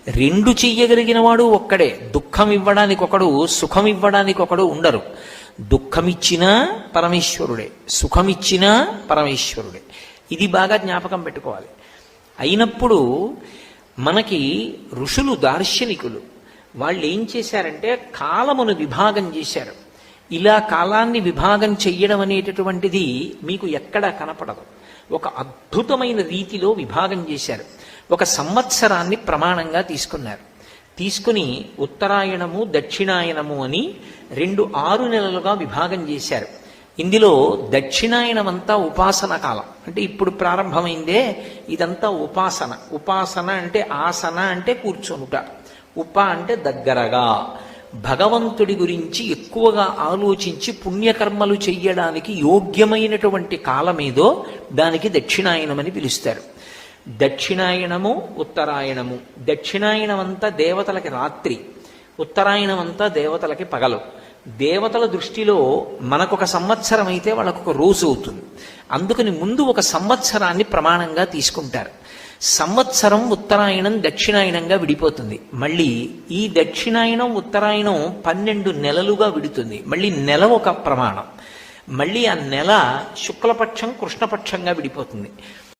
రెండు చెయ్యగలిగిన వాడు ఒక్కడే. దుఃఖం ఇవ్వడానికి ఒకడు, సుఖం ఇవ్వడానికి ఒకడు ఉండరు. దుఃఖమిచ్చినా పరమేశ్వరుడే, సుఖమిచ్చినా పరమేశ్వరుడే. ఇది బాగా జ్ఞాపకం పెట్టుకోవాలి. అయినప్పుడు మనకి ఋషులు, దార్శనికులు వాళ్ళు ఏం చేశారంటే కాలమును విభాగం చేశారు. ఇలా కాలాన్ని విభాగం చెయ్యడం అనేటటువంటిది మీకు ఎక్కడా కనపడదు. ఒక అద్భుతమైన రీతిలో విభాగం చేశారు. ఒక సంవత్సరాన్ని ప్రమాణంగా తీసుకున్నారు. తీసుకుని ఉత్తరాయణము, దక్షిణాయనము అని 2 6 నెలలుగా విభాగం చేశారు. ఇందులో దక్షిణాయనమంతా ఉపాసన కాలం. అంటే ఇప్పుడు ప్రారంభమైందే ఇదంతా ఉపాసన. ఉపాసన అంటే ఆసన అంటే కూర్చొనుట, ఉప అంటే దగ్గరగా, భగవంతుడి గురించి ఎక్కువగా ఆలోచించి పుణ్యకర్మలు చెయ్యడానికి యోగ్యమైనటువంటి కాలమేదో దానికి దక్షిణాయనమని పిలుస్తారు. దక్షిణాయనము, ఉత్తరాయణము. దక్షిణాయనమంతా దేవతలకి రాత్రి, ఉత్తరాయణమంతా దేవతలకి పగలు. దేవతల దృష్టిలో మనకొక సంవత్సరం అయితే వాళ్ళకొక రోజు అవుతుంది. అందుకని ముందు ఒక సంవత్సరాన్ని ప్రమాణంగా తీసుకుంటారు. సంవత్సరం ఉత్తరాయణం దక్షిణాయనంగా విడిపోతుంది. మళ్ళీ ఈ దక్షిణాయనం ఉత్తరాయణం 12 నెలలుగా విడుతుంది. మళ్ళీ నెల ఒక ప్రమాణం. మళ్ళీ ఆ నెల శుక్లపక్షం కృష్ణపక్షంగా విడిపోతుంది.